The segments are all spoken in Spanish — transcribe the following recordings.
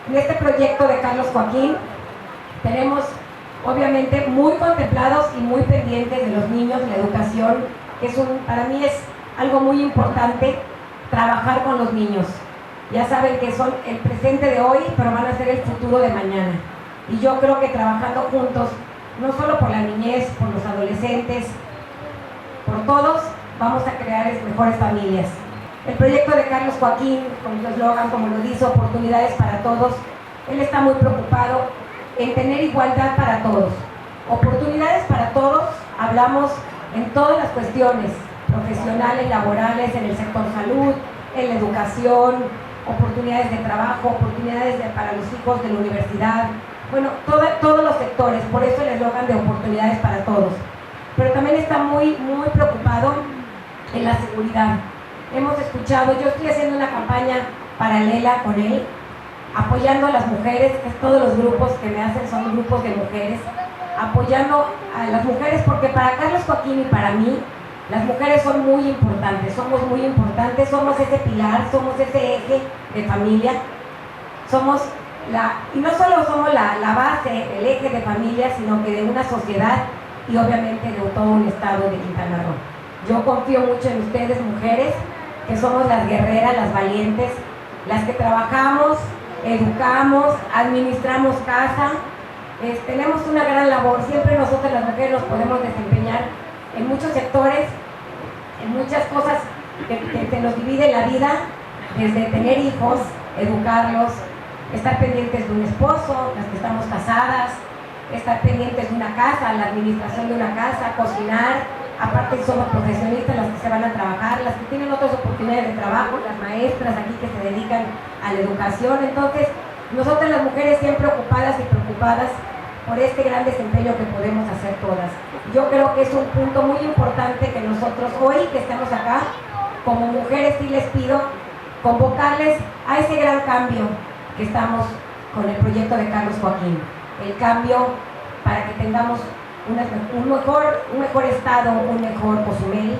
En este proyecto de Carlos Joaquín tenemos obviamente muy contemplados y muy pendientes de los niños, la educación, que para mí es algo muy importante, trabajar con los niños. Ya saben que son el presente de hoy, pero van a ser el futuro de mañana. Y yo creo que trabajando juntos, no solo por la niñez, por los adolescentes, por todos, vamos a crear mejores familias. El proyecto de Carlos Joaquín, con su eslogan, como lo dice, oportunidades para todos, él está muy preocupado en tener igualdad para todos. Oportunidades para todos, hablamos en todas las cuestiones, profesionales, laborales, en el sector salud, en la educación, oportunidades de trabajo, oportunidades para los hijos de la universidad, bueno, todos los sectores, por eso el eslogan de oportunidades para todos. Pero también está muy preocupado en la seguridad. Hemos escuchado, yo estoy haciendo una campaña paralela con él, apoyando a las mujeres, que todos los grupos que me hacen son grupos de mujeres, apoyando a las mujeres, porque para Carlos Joaquín y para mí, las mujeres son muy importantes, somos muy importantes, somos ese pilar, somos ese eje de familia, y no solo somos la base, el eje de familia, sino que de una sociedad y obviamente de todo un estado de Quintana Roo. Yo confío mucho en ustedes, mujeres, que somos las guerreras, las valientes, las que trabajamos, educamos, administramos casa, tenemos una gran labor. Siempre nosotros las mujeres nos podemos desempeñar en muchos sectores, en muchas cosas que se nos divide la vida, desde tener hijos, educarlos, estar pendientes de un esposo, las que estamos casadas, estar pendientes de una casa, la administración de una casa, cocinar. Aparte somos profesionistas las que se van a trabajar, las que tienen otras oportunidades de trabajo, las maestras aquí que se dedican a la educación. Entonces, nosotras las mujeres siempre ocupadas y preocupadas por este gran desempeño que podemos hacer todas. Yo creo que es un punto muy importante que nosotros hoy que estamos acá, como mujeres, sí les pido convocarles a ese gran cambio que estamos con el proyecto de Carlos Joaquín. El cambio para que tengamos un mejor estado, un mejor Cozumel,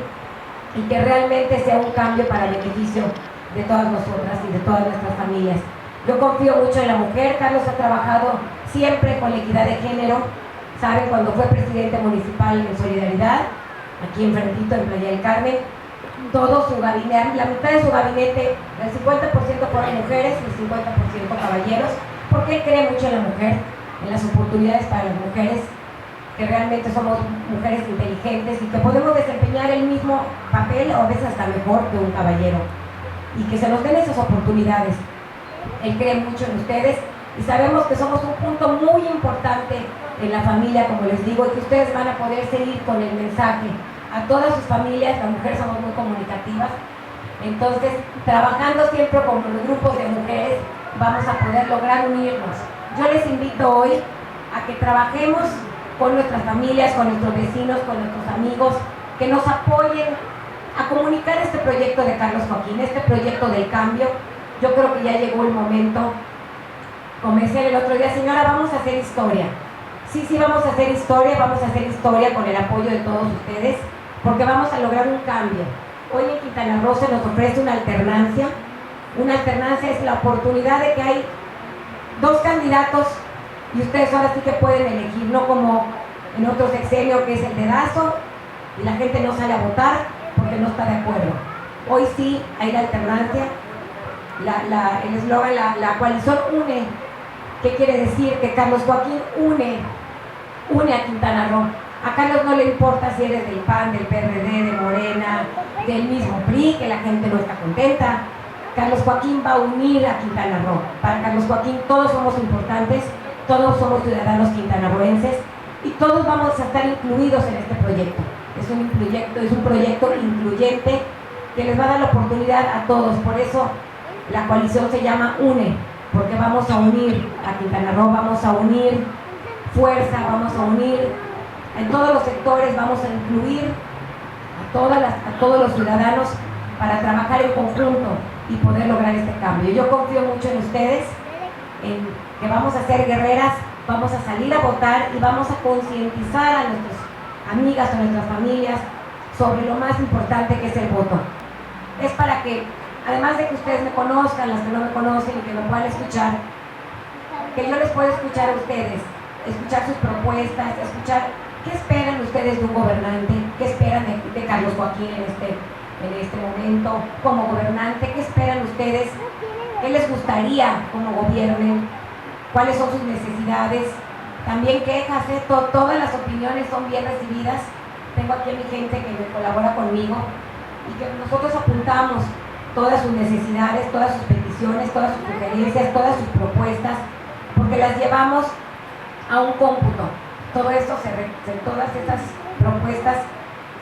y que realmente sea un cambio para el beneficio de todas nosotras y de todas nuestras familias. Yo confío mucho en la mujer. Carlos ha trabajado siempre con la equidad de género. Saben, cuando fue presidente municipal en Solidaridad, aquí enfrentito en Playa del Carmen, todo su gabinete, la mitad de su gabinete, el 50% fueron mujeres y el 50% caballeros, porque él cree mucho en la mujer, en las oportunidades para las mujeres, que realmente somos mujeres inteligentes y que podemos desempeñar el mismo papel o a veces hasta mejor que un caballero, y que se nos den esas oportunidades. Él cree mucho en ustedes y sabemos que somos un punto muy importante en la familia, como les digo, y que ustedes van a poder seguir con el mensaje a todas sus familias. Las mujeres somos muy comunicativas, entonces trabajando siempre con los grupos de mujeres vamos a poder lograr unirnos. Yo les invito hoy a que trabajemos con nuestras familias, con nuestros vecinos, con nuestros amigos, que nos apoyen a comunicar este proyecto de Carlos Joaquín, este proyecto del cambio. Yo creo que ya llegó el momento. Comencé el otro día, señora, vamos a hacer historia. Sí, vamos a hacer historia con el apoyo de todos ustedes, porque vamos a lograr un cambio. Hoy en Quintana Roo se nos ofrece una alternancia. Una alternancia es la oportunidad de que hay dos candidatos y ustedes ahora sí que pueden elegir, no como en otro sexenio que es el dedazo y la gente no sale a votar porque no está de acuerdo. Hoy sí hay la alternancia, el eslogan, la coalición une. ¿Qué quiere decir? Que Carlos Joaquín une a Quintana Roo. A Carlos no le importa si eres del PAN, del PRD, de Morena, del mismo PRI, que la gente no está contenta. Carlos Joaquín va a unir a Quintana Roo. Para Carlos Joaquín todos somos importantes, todos somos ciudadanos quintanarroenses y todos vamos a estar incluidos en este proyecto. Es un proyecto incluyente que les va a dar la oportunidad a todos. Por eso la coalición se llama UNE, porque vamos a unir a Quintana Roo, vamos a unir fuerza, vamos a unir en todos los sectores, vamos a incluir a todos los ciudadanos para trabajar en conjunto y poder lograr este cambio. Yo confío mucho en ustedes, en que vamos a ser guerreras, vamos a salir a votar y vamos a concientizar a nuestras amigas, a nuestras familias sobre lo más importante que es el voto. Es para que, además de que ustedes me conozcan, las que no me conocen y que me puedan escuchar, que yo les pueda escuchar a ustedes, escuchar sus propuestas, escuchar qué esperan ustedes de un gobernante, qué esperan de Carlos Joaquín en este momento como gobernante, qué esperan ustedes, qué les gustaría como gobiernen, cuáles son sus necesidades, también quejas, todas las opiniones son bien recibidas. Tengo aquí a mi gente que me colabora conmigo y que nosotros apuntamos todas sus necesidades, todas sus peticiones, todas sus sugerencias, todas sus propuestas, porque las llevamos a un cómputo. Todo esto todas estas propuestas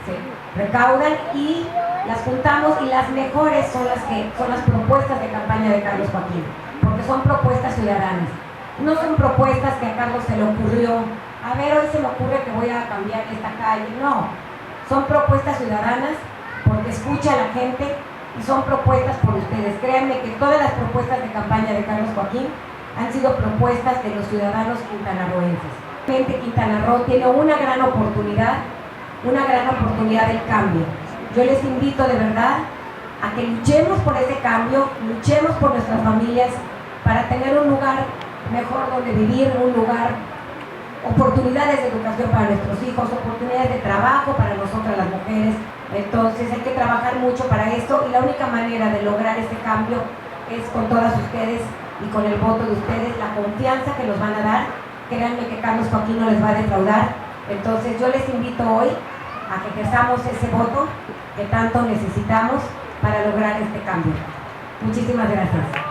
se recaudan y las juntamos, y las mejores son las propuestas de campaña de Carlos Joaquín, porque son propuestas ciudadanas. No son propuestas que a Carlos se le ocurrió, a ver, hoy se me ocurre que voy a cambiar esta calle. No, son propuestas ciudadanas porque escucha a la gente y son propuestas por ustedes. Créanme que todas las propuestas de campaña de Carlos Joaquín han sido propuestas de los ciudadanos quintanarroenses. Quintana Roo tiene una gran oportunidad del cambio. Yo les invito de verdad a que luchemos por ese cambio, luchemos por nuestras familias para tener un lugar mejor donde vivir, un lugar, oportunidades de educación para nuestros hijos, oportunidades de trabajo para nosotras las mujeres. Entonces hay que trabajar mucho para esto, y la única manera de lograr ese cambio es con todas ustedes y con el voto de ustedes, la confianza que nos van a dar. Créanme que Carlos Joaquín no les va a defraudar. Entonces yo les invito hoy a que ejerzamos ese voto que tanto necesitamos para lograr este cambio. Muchísimas gracias.